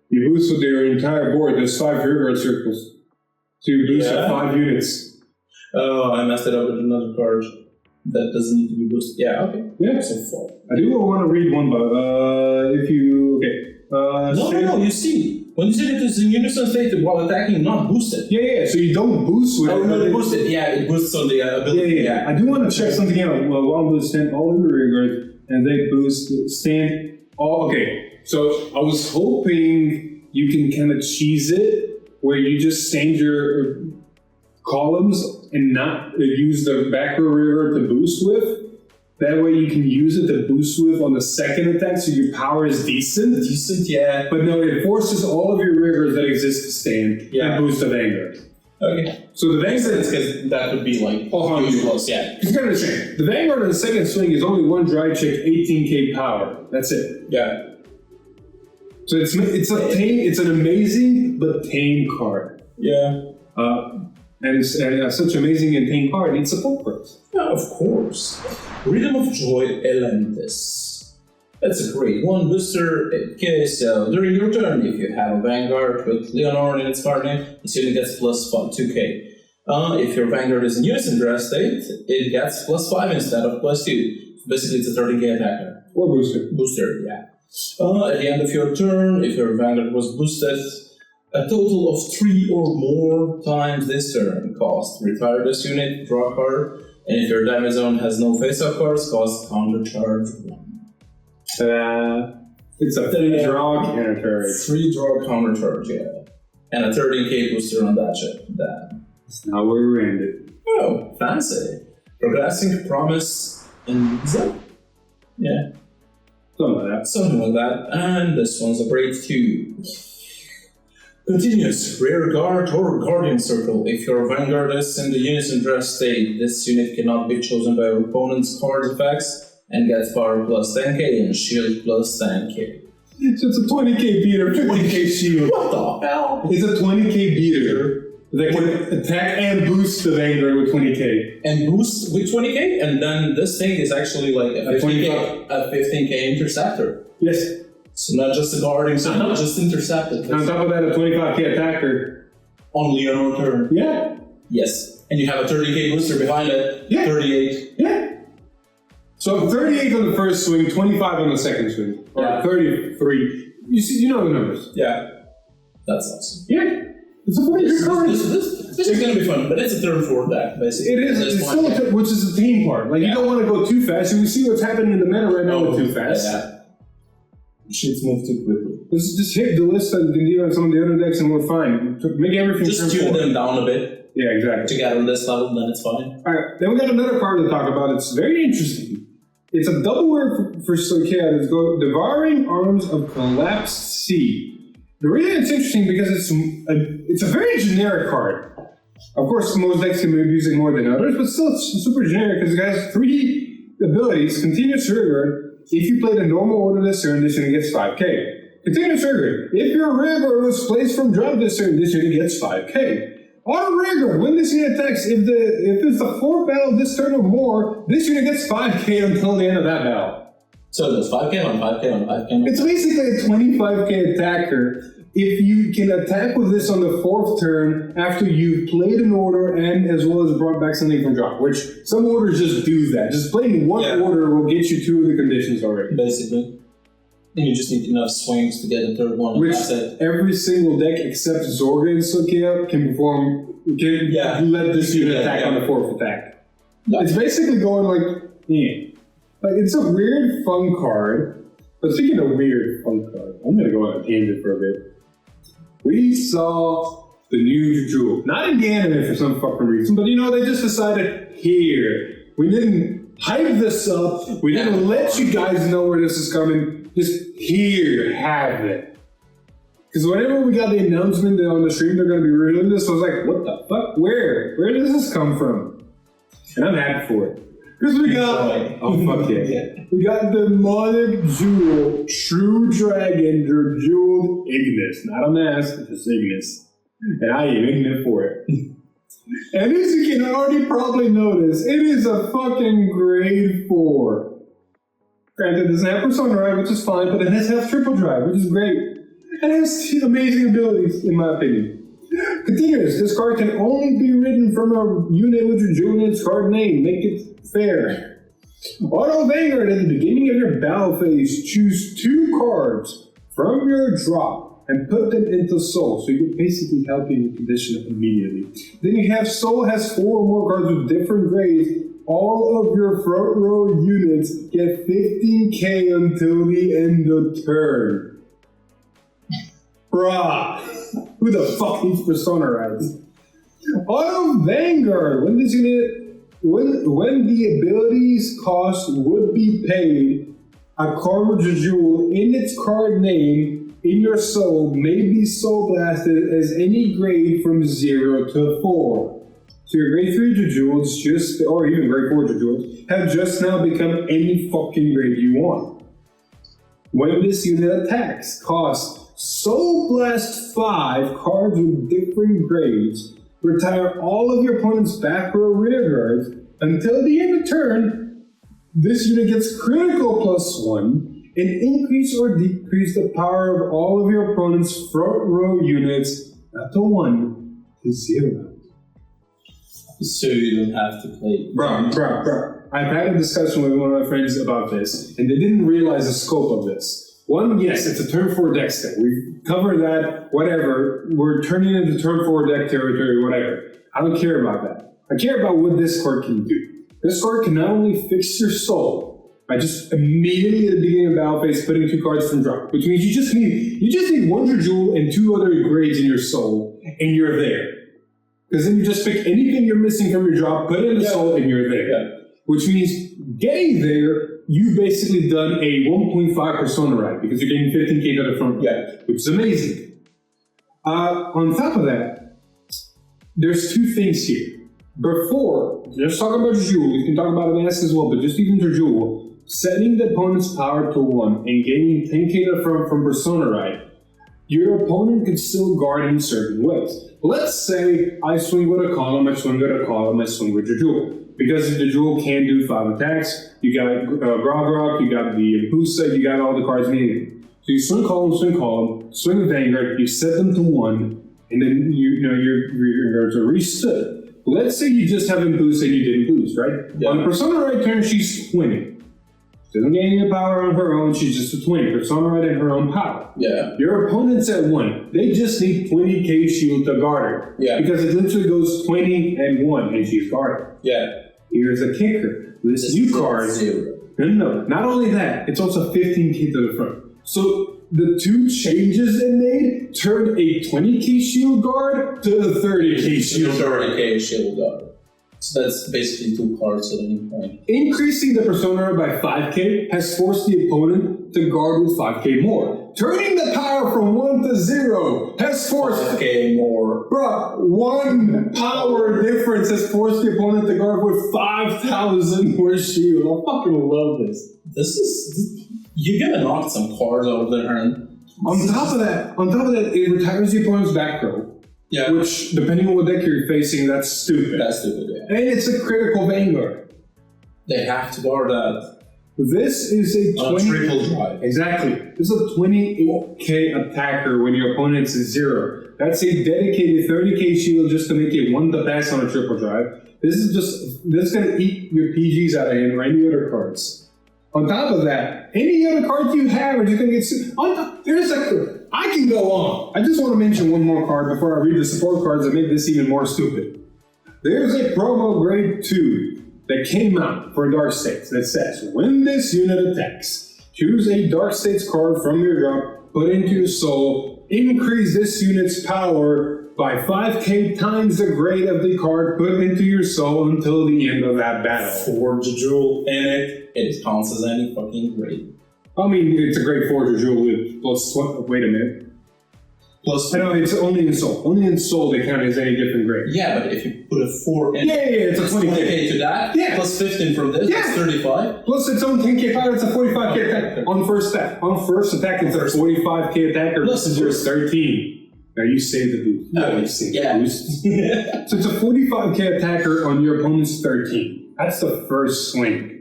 [SPEAKER 1] You boost with your entire board, there's 5 rear guard circles. So you boost at 5 units.
[SPEAKER 2] Oh, I messed it up with another card. That doesn't need to be boosted. Yeah, okay.
[SPEAKER 1] Yeah.
[SPEAKER 2] So 4.
[SPEAKER 1] I do want to read one, but if you... Okay.
[SPEAKER 2] No, you see. When you say it is in unison state while attacking, not boosted.
[SPEAKER 1] Yeah, so you don't boost with
[SPEAKER 2] Oh,
[SPEAKER 1] it.
[SPEAKER 2] no, they boosted. Yeah, it boosts on the ability.
[SPEAKER 1] Yeah. I do want to check something out. Well, one boost stand all in the rear guard, and they boost stand all... Okay, so I was hoping you can kind of cheese it, where you just stand your columns and not use the back row rear guard to boost with. That way you can use it to boost with on the second attack, so your power is decent.
[SPEAKER 2] Decent, yeah.
[SPEAKER 1] But no, it forces all of your rear guards that exist to stand and boost the Vanguard.
[SPEAKER 2] Okay.
[SPEAKER 1] So the
[SPEAKER 2] Makes
[SPEAKER 1] Vanguard...
[SPEAKER 2] sense, because that would be like...
[SPEAKER 1] Oh,
[SPEAKER 2] huge plus, yeah.
[SPEAKER 1] Because you gotta understand, the Vanguard on the second swing is only 1 drive check, 18k power. That's it.
[SPEAKER 2] Yeah.
[SPEAKER 1] So it's an amazing but tame card.
[SPEAKER 2] Yeah.
[SPEAKER 1] And it's such amazing and tame card, it's support cards.
[SPEAKER 2] Yeah, of course. Rhythm of Joy Elentis. That's a great 1 booster. Okay, so during your turn, if you have a Vanguard with Leonor in its card name, this unit gets plus 2k. If your Vanguard is in unison draft state, it gets plus 5 instead of plus 2. Basically, it's a 30k attacker.
[SPEAKER 1] Or booster.
[SPEAKER 2] Booster, yeah. At the end of your turn, if your Vanguard was boosted, a total of 3 or more times this turn cost. Retire this unit, draw a card, and if your damage zone has no face-up cards, cost counter-charge 1.
[SPEAKER 1] It's a 3 draw counter.
[SPEAKER 2] 3 draw counter-charge, yeah. And a 13k booster on that ship.
[SPEAKER 1] That's not where we ended.
[SPEAKER 2] Oh, fancy. Progressing Promise and Zip? Yeah. Something like that. And this one's a grade 2. Continuous rear guard or guardian circle. If your Vanguard is in the unison draft state, this unit cannot be chosen by your opponent's card effects and gets power plus 10k and shield plus 10k.
[SPEAKER 1] So it's a 20k beater, 20k shield.
[SPEAKER 2] What the hell?
[SPEAKER 1] It's a 20k beater That can attack and boost the Vanguard with 20k.
[SPEAKER 2] And boost with 20k, and then this thing is actually like a 15k interceptor.
[SPEAKER 1] Yes.
[SPEAKER 2] So not just a guarding, so not just intercepted.
[SPEAKER 1] On top of that, a 25k attacker.
[SPEAKER 2] On Leonor turn.
[SPEAKER 1] Yeah.
[SPEAKER 2] Yes. And you have a 30k booster behind it.
[SPEAKER 1] Yeah.
[SPEAKER 2] 38.
[SPEAKER 1] Yeah. So 38 on the first swing, 25 on the second swing. Or
[SPEAKER 2] Yeah.
[SPEAKER 1] 33. You see, you know the numbers.
[SPEAKER 2] Yeah. That's awesome.
[SPEAKER 1] Yeah. It's a pretty good card.
[SPEAKER 2] This is going to be fun, but it's a turn 4 deck, basically.
[SPEAKER 1] It is, it's still which is the team part. Like, you don't want to go too fast. You can see what's happening in the meta right now with too fast.
[SPEAKER 2] Yeah. Shit's moved too quickly.
[SPEAKER 1] Let's just hit the list that you can deal on some of the other decks and we're fine. Make everything
[SPEAKER 2] Just tune them down a bit
[SPEAKER 1] Yeah, exactly.
[SPEAKER 2] to get on this level, then it's fine.
[SPEAKER 1] Alright, then we got another card to talk about. It's very interesting. It's a double word for Stoichia. It's called Devouring Arms of Collapsed Sea. The reason it's interesting because it's a very generic card. Of course, most decks can be using more than others, but still it's super generic because it has 3 abilities. Continuous Rearguard. If you played a normal order this turn, this unit gets 5k. Continuous Rearguard. If your Rearguard was placed from drop this turn, this unit gets 5k. Auto Rearguard. When this unit attacks, if it's the 4th battle this turn or more, this unit gets 5k until the end of that battle.
[SPEAKER 2] So there's 5k on 5k on 5k on 5k.
[SPEAKER 1] It's basically a 25k attacker if you can attack with this on the 4th turn after you've played an order and as well as brought back something from drop, which some orders just do that. Just playing one order will get you 2 of the conditions already.
[SPEAKER 2] Basically. And you just need enough swings to get a 3rd one.
[SPEAKER 1] Which
[SPEAKER 2] that's it.
[SPEAKER 1] every single deck except Zorga and Stoichia can let this unit attack on the 4th attack.
[SPEAKER 2] Yeah.
[SPEAKER 1] It's basically going like, Like, it's a weird, fun card. But speaking of weird, fun card, I'm gonna go on a tangent for a bit. We saw the new Jewel. Not in the anime for some fucking reason, but they just decided, here. We didn't hype this up. We didn't let you guys know where this is coming. Just here, have it. Because whenever we got the announcement that on the stream they're gonna be releasing this, I was like, what the fuck? Where? Where does this come from? And I'm happy for it. Because we got, fuck yeah. We got demonic jewel, true dragon, your jeweled ignis. Not a mask, just ignis. And I am ignorant for it. And as you can already probably notice, it is a fucking grade 4. Granted, it doesn't have Persona Drive, which is fine, but it has half triple drive, which is great. And it has amazing abilities, in my opinion. Continuous, this card can only be written from a unit with your jewel in its card name. Make it fair. Auto Vanguard, at the beginning of your battle phase, choose 2 cards from your drop and put them into Soul. So you're basically helping the condition immediately. Then you have Soul has 4 or more cards with different grades. All of your front row units get 15k until the end of turn. Bruh. Who the fuck needs Persona rides? Auto Vanguard. When this unit when the abilities cost would be paid, a card with a jewel in its card name in your soul may be soul blasted as any grade from 0 to 4. So your grade 3 jewels or even grade 4 jewels, have just now become any fucking grade you want. When this unit attacks, cost Soul Blast 5 cards with different grades. Retire all of your opponent's back row rear guards. Until the end of turn, this unit gets critical +1 and increase or decrease the power of all of your opponent's front row units not to 1 to 0.
[SPEAKER 2] So you don't have to play.
[SPEAKER 1] Bro. I've had a discussion with one of my friends about this, and they didn't realize the scope of this. One, yes, it's a turn 4 deck thing. We've covered that, whatever. We're turning into turn 4 deck territory, whatever. I don't care about that. I care about what this card can do. This card can not only fix your soul by just immediately at the beginning of battle phase putting 2 cards from drop, which means you just need 1 jewel and 2 other grades in your soul, and you're there. Because then you just pick anything you're missing from your drop, put it in the soul, and you're there. Yeah. Which means getting there, you've basically done a 1.5 Persona ride because you're getting 15k to the front, which is amazing. On top of that, there's 2 things here. Before, just talking about Jewel, you can talk about an mask as well, but just even for Jewel, setting the opponent's power to 1 and gaining 10k to the front from Persona ride your opponent can still guard in certain ways. Let's say I swing with a column, I swing with a column, I swing with your jewel. Because the jewel can do 5 attacks, you got Grog, you got the Impusa, you got all the cards needed. So you swing column, swing the Vanguard, you set them to 1, and then your guards are restood. Let's say you just have Impusa and you didn't boost, right?
[SPEAKER 2] Yeah.
[SPEAKER 1] On the Persona Right turn, she's twinning. She doesn't gain any power on her own, she's just a twin. Persona Right in her own power.
[SPEAKER 2] Yeah.
[SPEAKER 1] Your opponent's at 1. They just need 20k shield to guard her.
[SPEAKER 2] Yeah.
[SPEAKER 1] Because it literally goes 20 and 1, and she's guarded.
[SPEAKER 2] Yeah.
[SPEAKER 1] Here's a kicker. This new card.
[SPEAKER 2] 0.
[SPEAKER 1] No. Not only that, it's also 15k to the front. So the 2 changes it made turned a 20k shield guard to a 30k shield guard.
[SPEAKER 2] 30k shield guard. So that's basically 2 cards at any point.
[SPEAKER 1] Increasing the persona by 5k has forced the opponent to guard with 5k more. Turning the power from 1 to 0 has forced
[SPEAKER 2] 5k more.
[SPEAKER 1] Bruh, 1 power difference has forced the opponent to guard with 5,000 more shield. I fucking love this.
[SPEAKER 2] You're gonna knock some cards out of their hand.
[SPEAKER 1] On top of that, it retires the opponent's back row.
[SPEAKER 2] Yeah.
[SPEAKER 1] Which, depending on what deck you're facing, that's stupid.
[SPEAKER 2] That's stupid, yeah.
[SPEAKER 1] And it's a critical Vanguard.
[SPEAKER 2] They have to guard that.
[SPEAKER 1] This is a 20...
[SPEAKER 2] triple drive.
[SPEAKER 1] Exactly. This is a 28k attacker when your opponent's is 0. That's a dedicated 30k shield just to make it 1 to pass on a triple drive. This is gonna eat your PGs out of hand or any other cards. On top of that, any other cards you have are just gonna get... I can go on. I just want to mention one more card before I read the support cards that make this even more stupid. There's a promo grade 2 that came out for Dark States that says, when this unit attacks, choose a Dark States card from your drop, put into your soul, increase this unit's power by 5k times the grade of the card put into your soul until the end of that battle.
[SPEAKER 2] Forge a jewel in it. It counts as any fucking grade.
[SPEAKER 1] I mean, it's a great Forge jewel with plus 20. Wait a minute.
[SPEAKER 2] Plus,
[SPEAKER 1] I know it's only in soul. Only in soul they count as any different grade.
[SPEAKER 2] yeah, but if you put a 4 in,
[SPEAKER 1] Yeah, it's a 20k.
[SPEAKER 2] 20k to that,
[SPEAKER 1] Yeah.
[SPEAKER 2] plus 15 from this,
[SPEAKER 1] Yeah.
[SPEAKER 2] that's 35.
[SPEAKER 1] Plus its own 10k power, it's a 45k attack. On first attack, it's a 45k attacker.
[SPEAKER 2] Plus
[SPEAKER 1] This is yours 13. Now you save the boost.
[SPEAKER 2] Oh,
[SPEAKER 1] You save
[SPEAKER 2] yeah.
[SPEAKER 1] the boost. So it's a 45k attacker on your opponent's 13. That's the first swing.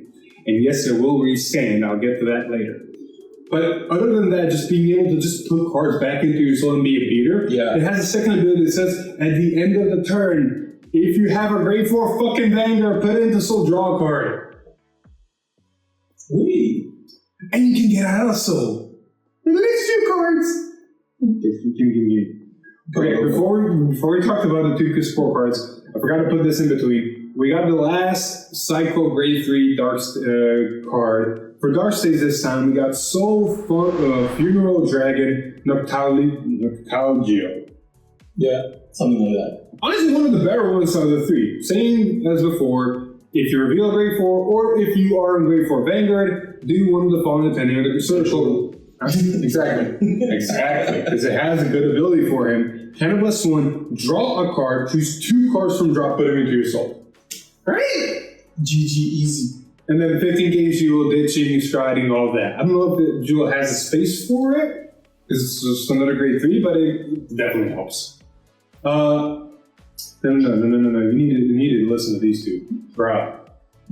[SPEAKER 1] And yes, it will restand. I'll get to that later. But other than that, just being able to just put cards back into your soul and be a beater,
[SPEAKER 2] Yeah.
[SPEAKER 1] it has a second ability that says, at the end of the turn, if you have a grade 4 fucking Vanguard, put it into soul, draw a card.
[SPEAKER 2] Wee.
[SPEAKER 1] And you can get out of soul. For the next 2 cards. Okay, before we talked about the 2 support cards, I forgot to put this in between. We got the last Cycle Grade 3 Dark card. For Dark States this time, we got Soul Funeral Dragon Noctalgio.
[SPEAKER 2] Yeah, something like that.
[SPEAKER 1] Honestly, one of the better ones out of the 3. Same as before, if you reveal a grade 4, or if you are in grade 4 Vanguard, do one of the following depending on the circle. Exactly. Because it has a good ability for him. 10 plus 1, draw a card, choose 2 cards from drop, put them into your soul. Right?
[SPEAKER 2] GG easy.
[SPEAKER 1] And then 15k jewel, ditching, striding, all that. I don't know if the jewel has a space for it, because it's just another grade 3, but it definitely helps. No. You need to listen to these 2. Bro.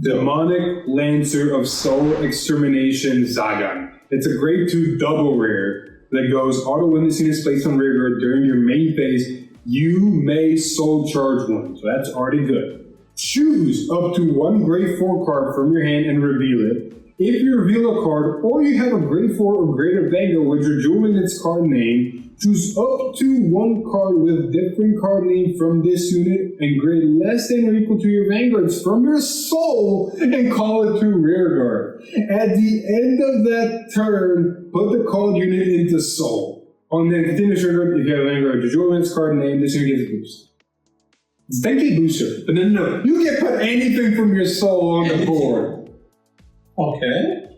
[SPEAKER 1] Demonic Lancer of Soul Extermination Zagan. It's a grade 2 double rare that goes auto when this unit is placed on rear guard during your main phase. You may soul charge 1, so that's already good. Choose up to 1 grade 4 card from your hand and reveal it. If you reveal a card, or you have a grade 4 or greater Vanguard with your jewel in its card name, choose up to 1 card with different card name from this unit and grade less than or equal to your Vanguards from your soul and call it to rear guard. At the end of that turn, put the called unit into soul. On the continuous rear guard, if you have a Vanguard, your jewel in its card name, this unit gets a boost. It's 10k booster, but no. You can put anything from your soul on the board.
[SPEAKER 2] Okay.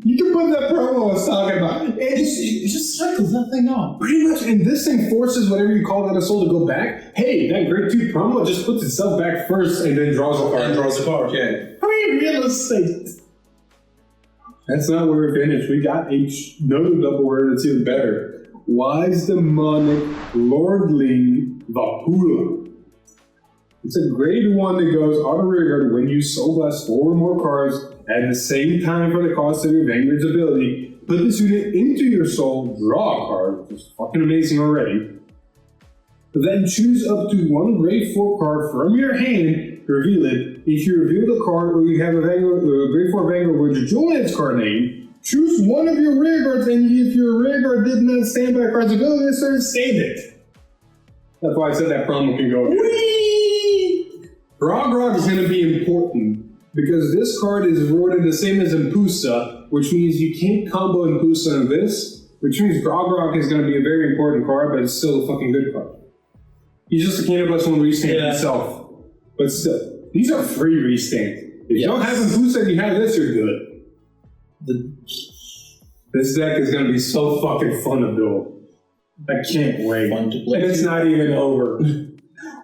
[SPEAKER 1] You can put that promo I was talking about.
[SPEAKER 2] You just cycle that thing up.
[SPEAKER 1] Pretty much, and this thing forces whatever you call that a soul to go back. Hey, that grade 2 promo just puts itself back first and then draws a card.
[SPEAKER 2] And draws a card, yeah.
[SPEAKER 1] I mean, real estate. That's not where we're finished. We got another double word that's even better. Wise Demonic Lordling Vapula. It's a grade 1 that goes auto rearguard when you soul blast 4 or more cards at the same time for the cost of your Vanguard's ability. Put this unit into your soul, draw a card, which is fucking amazing already. Then choose up to 1 grade 4 card from your hand, reveal it. If you reveal the card or you have a grade 4 Vanguard with your Julian's card name, choose one of your rear guards, and if your rear guard did not stand by a card's ability, stand it. That's why I said that promo can go. Grog is going to be important because this card is worded the same as Impusa, which means you can't combo Impusa and this, which means Grog is going to be a very important card, but it's still a fucking good card. He's just a Canada plus 1 restand himself. But still, these are free restands. If you don't have Impusa and you have this, you're good. This deck is going to be so fucking fun to build. I can't wait.
[SPEAKER 2] Fun to play.
[SPEAKER 1] And it's not even over.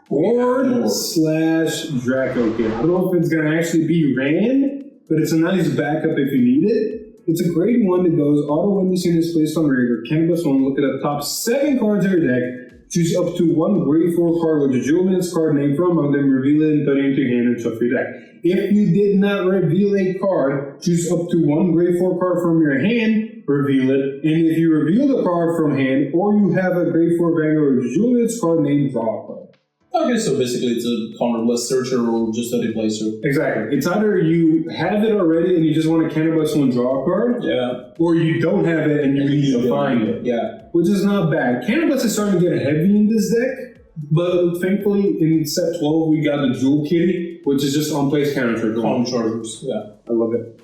[SPEAKER 1] Horde slash Draco Kid. I don't know if it's going to actually be ran, but it's a nice backup if you need it. It's a grade 1 that goes auto when this unit is placed on rear. Canada plus 1, look at the top 7 cards of your deck. Choose up to 1 grade 4 card with the Julian's card name from among them, reveal it and put it into your hand and shuffle your deck. If you did not reveal a card, choose up to 1 grade 4 card from your hand, reveal it, and if you reveal the card from hand, or you have a grade 4 Vanguard with Julian's card name, draw a card.
[SPEAKER 2] Okay, so basically it's a counterless searcher or just a replacer.
[SPEAKER 1] Exactly. It's either you have it already and you just want to cannibus 1 draw a card, or you don't have it and you need to find it.
[SPEAKER 2] Yeah.
[SPEAKER 1] Which is not bad. Cannabis is starting to get heavy in this deck, but thankfully in set 12 we got the Jewel Kitty, which is just on-place counter chargers.
[SPEAKER 2] Yeah.
[SPEAKER 1] I love it.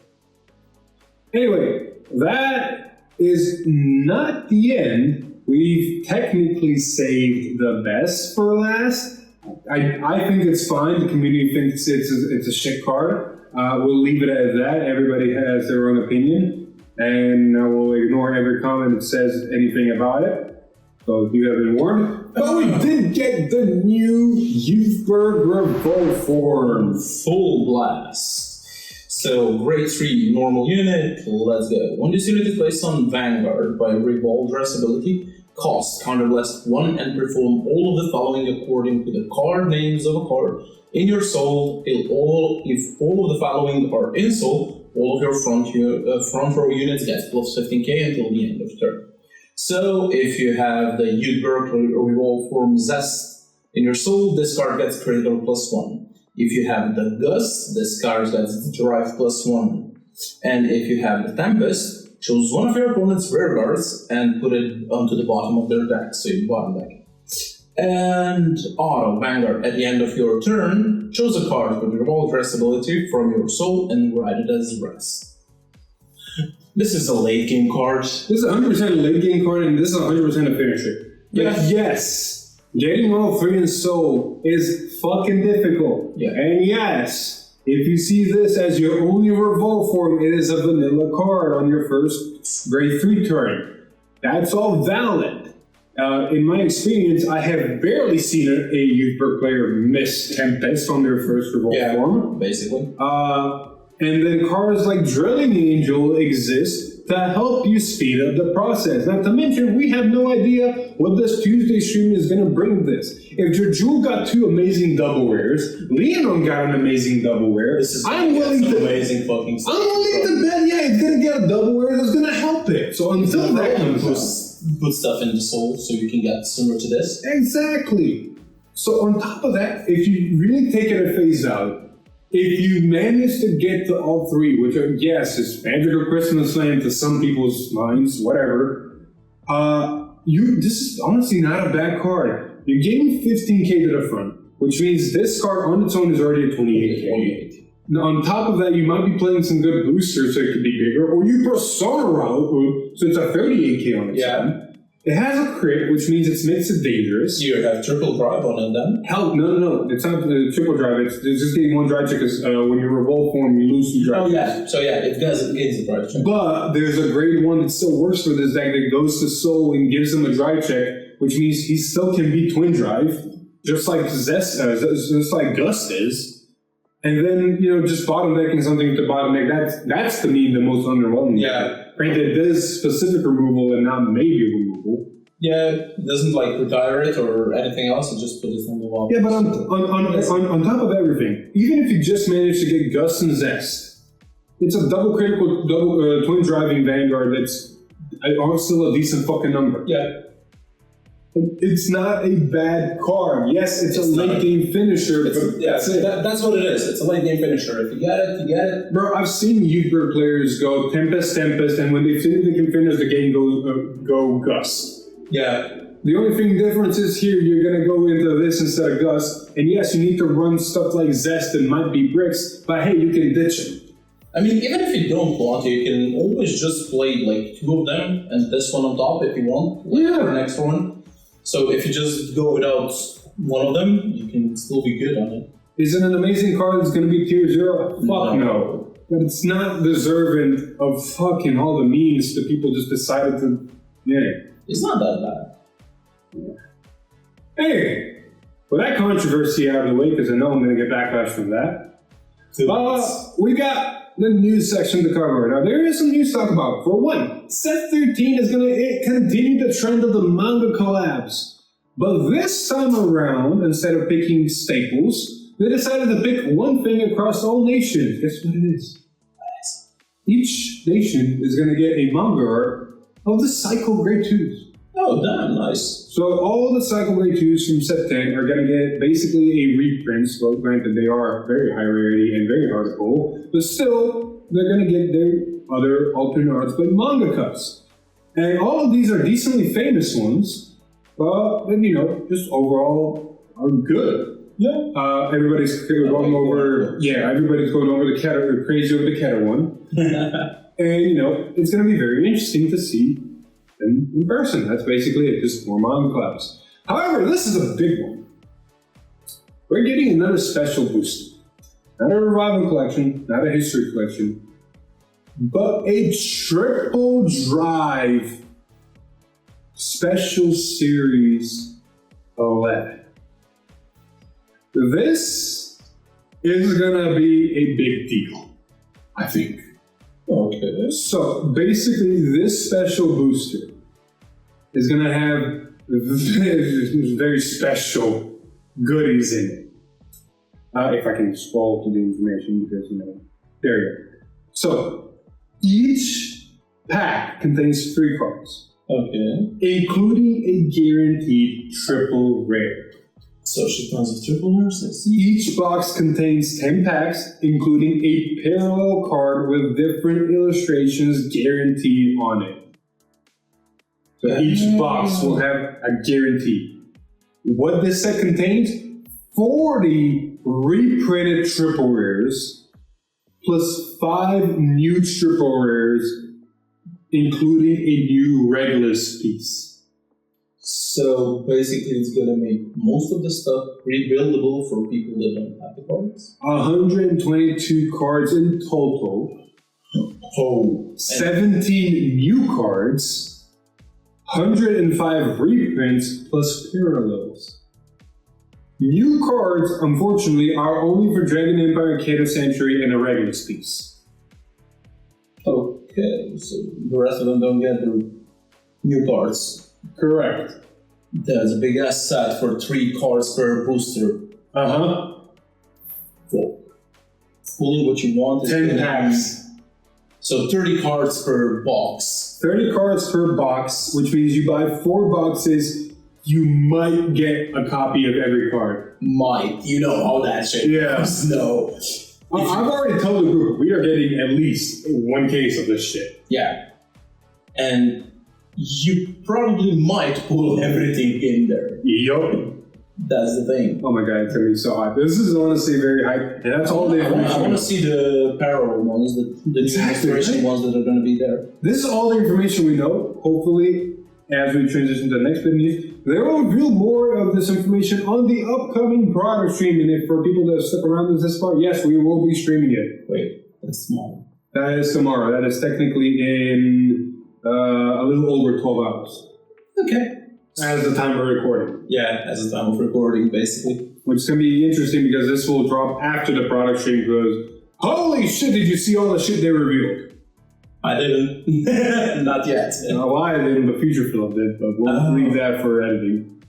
[SPEAKER 1] Anyway, that is not the end. We've technically saved the best for last. I think it's fine. The community thinks it's a shit card. We'll leave it at that. Everybody has their own opinion. And I will ignore every comment that says anything about it. So you have been warned. But we did get the new Youthberg Revol form.
[SPEAKER 2] Full blast. So, grade 3 normal unit, let's go. When this unit is placed on Vanguard by Revol dress ability, cost counterblast 1 and perform all of the following according to the card names of a card in your soul. If all of the following are in soul, all of your front row units get plus 15k until the end of turn. So if you have the Youthberg Revol form Zest in your soul, this card gets critical plus 1. If you have the Gust, this card gets Drive plus 1. And if you have the Tempest, choose one of your opponent's rear guards and put it onto the bottom of their deck, so your bottom deck. And auto Vanguard, at the end of your turn, choose a card with Revol dress ability from your soul and write it as rest. This is a late game card.
[SPEAKER 1] This is 100% a late game card, and this is 100% a finisher. Yes, getting all 3 in soul is fucking difficult.
[SPEAKER 2] Yeah.
[SPEAKER 1] And yes, if you see this as your only Revol form, it is a vanilla card on your first grade 3 turn. That's all valid. In my experience, I have barely seen a Youthberg player miss Tempest on their first Revol form.
[SPEAKER 2] Basically.
[SPEAKER 1] And then cards like Drilling Angel exist to help you speed up the process. Not to mention, we have no idea what this Tuesday stream is going to bring this. If Jewel got 2 amazing double rares, Leonor got an amazing double rare,
[SPEAKER 2] I'm willing to amazing fucking stuff.
[SPEAKER 1] I'm willing to bet, it's going to get a double rare that's going to help it. So until that comes
[SPEAKER 2] put stuff in the soul so you can get similar to this.
[SPEAKER 1] Exactly. So on top of that, if you really take it at face value, if you manage to get to all 3, which are, yes, it's Magical Christmas Land to some people's minds, whatever, this is honestly not a bad card. You're getting 15k to the front, which means this card on its own is already at 28k. Now, on top of that, you might be playing some good boosters so it could be bigger, or you Persona route, so it's a 38k on its own. It has a crit, which means it makes it dangerous.
[SPEAKER 2] You have triple drive on it then?
[SPEAKER 1] Hell, no. It's not triple drive. It's just getting 1 drive check because when you Revol form, you lose 2 drive checks.
[SPEAKER 2] So it gains a drive check.
[SPEAKER 1] But there's a grade 1 that still works for this deck that goes to Soul and gives him a drive check, which means he still can be twin drive, just like just like Gust is. And then, just bottom decking something to bottom deck, that's to me the most underwhelming.
[SPEAKER 2] Yeah.
[SPEAKER 1] Granted, it is specific removal and not maybe removal.
[SPEAKER 2] Yeah, it doesn't like retire it or anything else, it just put it on the wall.
[SPEAKER 1] Yeah, but on top of everything, even if you just manage to get Gus and Zest, it's a double twin driving Vanguard that's still a decent fucking number.
[SPEAKER 2] Yeah.
[SPEAKER 1] It's not a bad card. Yes, it's a late game finisher, but that's it.
[SPEAKER 2] That's what it is. It's a late game finisher. If you get it, you get it.
[SPEAKER 1] Bro, I've seen Uber players go Tempest, and when they think they can finish, the game goes go Gus.
[SPEAKER 2] Yeah.
[SPEAKER 1] The only thing difference is here, you're gonna go into this instead of Gus, and yes, you need to run stuff like Zest and might be bricks, but hey, you can ditch them.
[SPEAKER 2] I mean, even if you don't want to, you can always just play like 2 of them and this one on top if you want.
[SPEAKER 1] Yeah.
[SPEAKER 2] The next one. So if you just go without one of them, you can still be good on it.
[SPEAKER 1] Is it an amazing card that's gonna be tier 0? Fuck no. But it's not deserving of fucking all the memes that people just decided to. Yeah.
[SPEAKER 2] It's not that bad.
[SPEAKER 1] Hey, well, that controversy out of the way, because I know I'm going to get backlash from that. We got the news section to cover. Now, there is some news to talk about. For one, Set 13 is going to continue the trend of the manga collabs. But this time around, instead of picking staples, they decided to pick one thing across all nations. Guess what it is? Each nation is going to get a manga art of the Cycle Grade 2s.
[SPEAKER 2] Oh, damn, nice.
[SPEAKER 1] So all the Cycle Grade 2s from Set 10 are going to get basically a reprint. Well, granted, they are very high rarity and very hard to pull, but still, they're going to get their other alternate arts by manga cuts. And all of these are decently famous ones, but then, just overall are good.
[SPEAKER 2] Yeah.
[SPEAKER 1] Everybody's going over. Yeah, everybody's going over the Keter, crazy over the Keter one. And it's going to be very interesting to see in person. That's basically it, just more manga collabs. However, this is a big one. We're getting another special booster. Not a Revival collection, not a History collection, but a triple drive special series 11. This is gonna be a big deal, I think.
[SPEAKER 2] Okay.
[SPEAKER 1] So basically, this special booster is gonna have very special goodies in it. If I can scroll to the information, because there you go. So each pack contains 3 cards.
[SPEAKER 2] Okay.
[SPEAKER 1] Including a guaranteed triple rare.
[SPEAKER 2] So she comes with triple rares.
[SPEAKER 1] Each box contains 10 packs, including a parallel card with different illustrations guaranteed on it. So each box will have a guarantee. What this set contains? 40 reprinted triple rares, plus 5 new triple rares, including a new Regulus piece.
[SPEAKER 2] So basically, it's gonna make most of the stuff rebuildable for people that don't have the cards.
[SPEAKER 1] 122 cards in total.
[SPEAKER 2] Oh.
[SPEAKER 1] 17 new cards. 105 reprints plus parallels. New cards, unfortunately, are only for Dragon Empire, Kato Century, and a Regulus piece.
[SPEAKER 2] Okay, so the rest of them don't get the new cards.
[SPEAKER 1] Correct.
[SPEAKER 2] That's a big ass set for 3 cards per booster. Well, fully what you want is
[SPEAKER 1] 10 packs.
[SPEAKER 2] So 30 cards per box.
[SPEAKER 1] 30 cards per box, which means you buy 4 boxes, you might get a copy of every card.
[SPEAKER 2] Might. You know how that shit goes. No.
[SPEAKER 1] I've already told the group, we are getting at least 1 case of this shit.
[SPEAKER 2] Yeah. And you probably might pull everything in there.
[SPEAKER 1] Yup.
[SPEAKER 2] That's the thing.
[SPEAKER 1] Oh my god, it's gonna be so hot. This is honestly very hype, and that's all the information.
[SPEAKER 2] I want to see the parallel ones, the new illustration ones that are going to be there.
[SPEAKER 1] This is all the information we know. Hopefully, as we transition to the next bit of news, they will reveal more of this information on the upcoming product stream. And if for people that have stuck around this far, yes, we will be streaming it.
[SPEAKER 2] Wait, that's small.
[SPEAKER 1] That is tomorrow. That is technically in a little over 12 hours.
[SPEAKER 2] Okay.
[SPEAKER 1] As the time of recording.
[SPEAKER 2] Yeah, as the time of recording, basically.
[SPEAKER 1] Which is going to be interesting because this will drop after the product stream because holy shit, did you see all the shit they revealed?
[SPEAKER 2] I didn't. Not yet.
[SPEAKER 1] Well, I didn't, but Future Philip did, but we'll leave that for editing.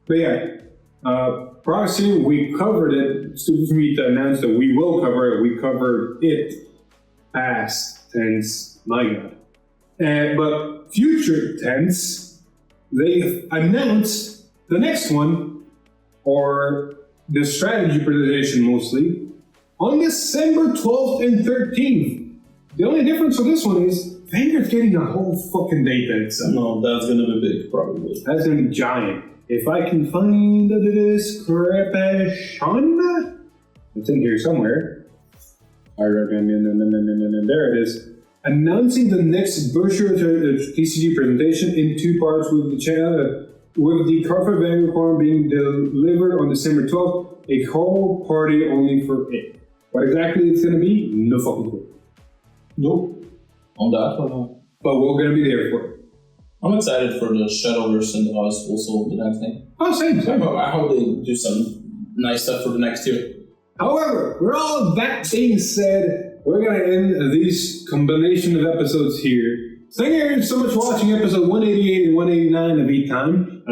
[SPEAKER 1] But yeah, Proxy, we covered it. Stupid for me to announce that we will cover it. We covered it past tense, my god. But future tense, they announced the next one, or the strategy presentation mostly, on December 12th and 13th. The only difference with this one is Vanguard's getting a whole fucking day to itself.
[SPEAKER 2] No, that's gonna be big, probably.
[SPEAKER 1] That's gonna be giant. If I can find the description, it's in here somewhere. There it is. Announcing the next virtual TCG presentation in 2 parts with the Cardfight Vanguard form being delivered on December 12th, a whole party only for it. What exactly it's gonna be? No fucking clue.
[SPEAKER 2] Nope. On that one.
[SPEAKER 1] But we're gonna be there for it.
[SPEAKER 2] I'm excited for the Shadowverse and the Ice also the next thing.
[SPEAKER 1] Oh, same.
[SPEAKER 2] I hope they do some nice stuff for the next year.
[SPEAKER 1] However, with all that being said, we're going to end these combination of episodes here. Thank you so much for watching episode 188 and 189 of Eat Time.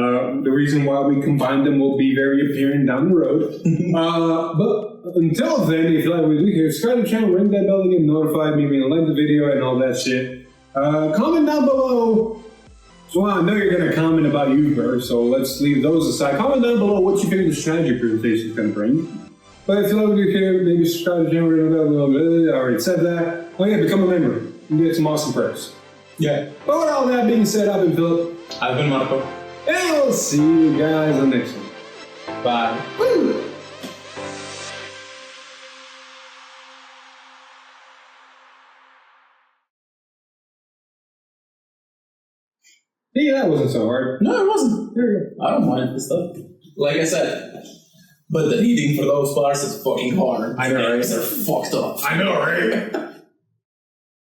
[SPEAKER 1] The reason why we combined them will be very apparent down the road. But until then, if you like what we do here, subscribe to the channel, ring that bell to get notified, maybe like the video and all that shit. Comment down below. So I know you're going to comment about Uber, so let's leave those aside. Comment down below what you think the strategy presentation is going to bring. But if you like what you hear, maybe subscribe to the channel. I already said that. Oh yeah, become a member. You can get some awesome perks.
[SPEAKER 2] Yeah.
[SPEAKER 1] But with all that being said, I've been Philip.
[SPEAKER 2] I've been Marco.
[SPEAKER 1] And we'll see you guys on the next one.
[SPEAKER 2] Bye.
[SPEAKER 1] Woo! Yeah, that wasn't so hard.
[SPEAKER 2] No, it wasn't. I don't mind this stuff. Like I said, but the reading for those parts is fucking hard.
[SPEAKER 1] I know, right?
[SPEAKER 2] They're fucked up.
[SPEAKER 1] I know, right?